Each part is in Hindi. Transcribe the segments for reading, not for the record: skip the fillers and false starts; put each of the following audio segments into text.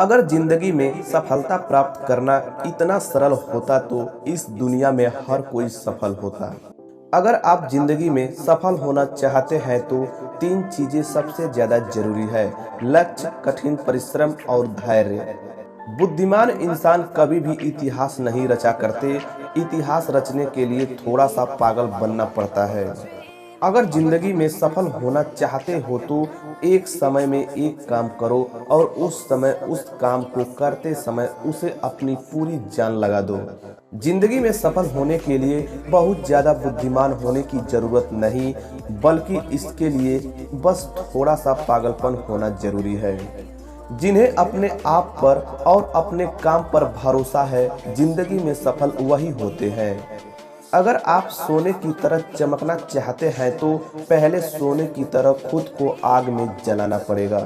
अगर जिंदगी में सफलता प्राप्त करना इतना सरल होता तो इस दुनिया में हर कोई सफल होता। अगर आप जिंदगी में सफल होना चाहते हैं तो तीन चीजें सबसे ज्यादा जरूरी है: लक्ष्य, कठिन परिश्रम और धैर्य। बुद्धिमान इंसान कभी भी इतिहास नहीं रचा करते। इतिहास रचने के लिए थोड़ा सा पागल बनना पड़ता है। अगर जिंदगी में सफल होना चाहते हो तो एक समय में एक काम करो और उस समय उस काम को करते समय उसे अपनी पूरी जान लगा दो। जिंदगी में सफल होने के लिए बहुत ज्यादा बुद्धिमान होने की जरूरत नहीं, बल्कि इसके लिए बस थोड़ा सा पागलपन होना जरूरी है। जिन्हें अपने आप पर और अपने काम पर भरोसा है, जिंदगी में सफल वही होते हैं। अगर आप सोने की तरह चमकना चाहते हैं तो पहले सोने की तरह खुद को आग में जलाना पड़ेगा।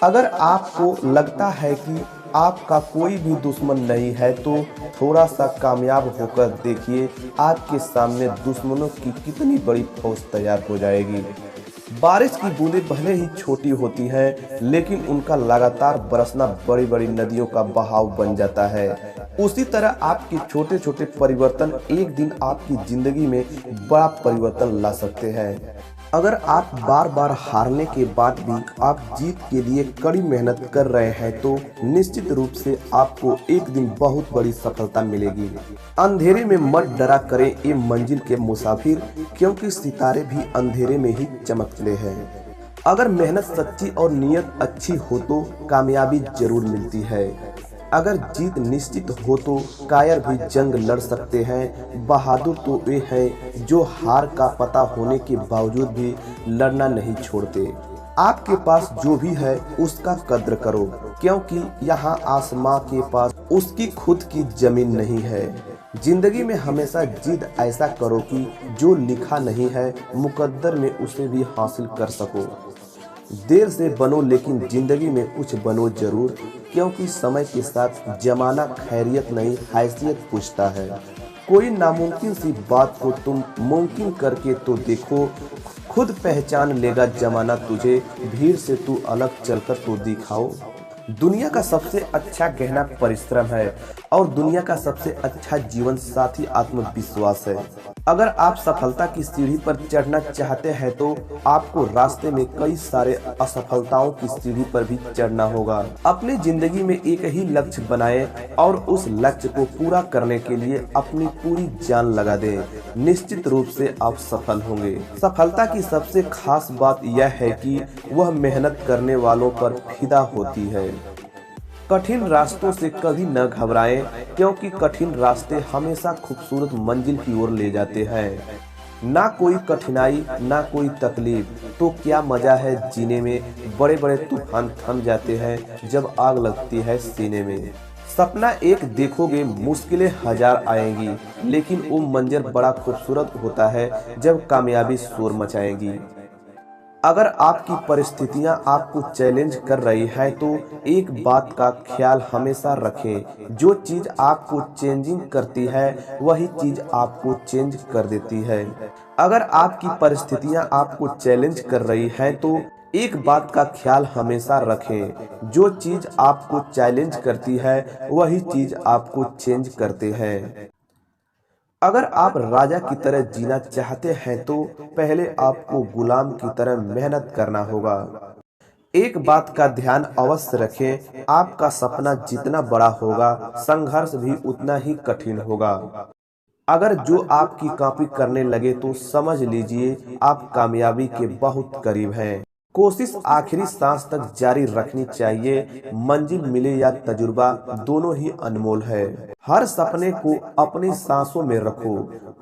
अगर आपको लगता है कि आपका कोई भी दुश्मन नहीं है तो थोड़ा सा कामयाब होकर देखिए, आपके सामने दुश्मनों की कितनी बड़ी फौज तैयार हो जाएगी। बारिश की बूंदें भले ही छोटी होती हैं, लेकिन उनका लगातार बरसना बड़ी बड़ी नदियों का बहाव बन जाता है। उसी तरह आपके छोटे छोटे परिवर्तन एक दिन आपकी जिंदगी में बड़ा परिवर्तन ला सकते हैं। अगर आप बार बार हारने के बाद भी आप जीत के लिए कड़ी मेहनत कर रहे हैं तो निश्चित रूप से आपको एक दिन बहुत बड़ी सफलता मिलेगी। अंधेरे में मत डरा करें ये मंजिल के मुसाफिर, क्योंकि सितारे भी अंधेरे में ही चमकते हैं। अगर मेहनत सच्ची और नीयत अच्छी हो तो कामयाबी जरूर मिलती है। अगर जीत निश्चित हो तो कायर भी जंग लड़ सकते हैं। बहादुर तो वे हैं जो हार का पता होने के बावजूद भी लड़ना नहीं छोड़ते। आपके पास जो भी है उसका कद्र करो, क्योंकि यहाँ आसमां के पास उसकी खुद की जमीन नहीं है। जिंदगी में हमेशा जिद ऐसा करो कि जो लिखा नहीं है मुकद्दर में उसे भी हासिल कर सको। देर से बनो लेकिन जिंदगी में कुछ बनो जरूर, क्योंकि समय के साथ जमाना खैरियत नहीं हैसियत पूछता है। कोई नामुमकिन सी बात को तुम मुमकिन करके तो देखो, खुद पहचान लेगा जमाना तुझे। भीड़ से तू अलग चलकर तो दिखाओ। दुनिया का सबसे अच्छा गहना परिश्रम है और दुनिया का सबसे अच्छा जीवन साथी आत्मविश्वास है। अगर आप सफलता की सीढ़ी पर चढ़ना चाहते हैं तो आपको रास्ते में कई सारे असफलताओं की सीढ़ी पर भी चढ़ना होगा। अपनी जिंदगी में एक ही लक्ष्य बनाएं और उस लक्ष्य को पूरा करने के लिए अपनी पूरी जान लगा दें। निश्चित रूप से आप सफल होंगे। सफलता की सबसे खास बात यह है कि वह मेहनत करने वालों पर फिदा होती है। कठिन रास्तों से कभी न घबराएं, क्योंकि कठिन रास्ते हमेशा खूबसूरत मंजिल की ओर ले जाते हैं। ना कोई कठिनाई ना कोई तकलीफ तो क्या मजा है जीने में। बड़े बड़े तूफान थम जाते हैं जब आग लगती है सीने में। सपना एक देखोगे मुश्किलें हजार आएंगी, लेकिन वो मंजर बड़ा खूबसूरत होता है जब कामयाबी शोर मचाएगी। अगर आपकी परिस्थितियां आपको चैलेंज कर रही है तो एक बात का ख्याल हमेशा रखें, जो चीज आपको चेंजिंग करती है वही चीज आपको चेंज कर देती है। अगर आपकी परिस्थितियां आपको चैलेंज कर रही है तो एक बात का ख्याल हमेशा रखें, जो चीज आपको चैलेंज करती है वही चीज आपको चेंज करते हैं। अगर आप राजा की तरह जीना चाहते हैं तो पहले आपको गुलाम की तरह मेहनत करना होगा। एक बात का ध्यान अवश्य रखें, आपका सपना जितना बड़ा होगा संघर्ष भी उतना ही कठिन होगा। अगर जो आपकी कॉपी करने लगे तो समझ लीजिए आप कामयाबी के बहुत करीब हैं। कोशिश आखिरी सांस तक जारी रखनी चाहिए। मंजिल मिले या तजुर्बा दोनों ही अनमोल है। हर सपने को अपनी सांसों में रखो,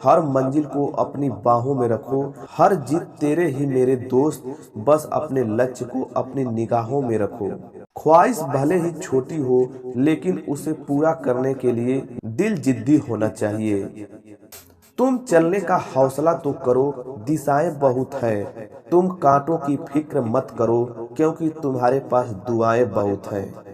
हर मंजिल को अपनी बाहों में रखो। हर जीत तेरे ही मेरे दोस्त, बस अपने लक्ष्य को अपनी निगाहों में रखो। ख्वाहिश भले ही छोटी हो लेकिन उसे पूरा करने के लिए दिल जिद्दी होना चाहिए। तुम चलने का हौसला तो करो, दिशाएं बहुत हैं। तुम कांटों की फिक्र मत करो, क्योंकि तुम्हारे पास दुआएं बहुत हैं।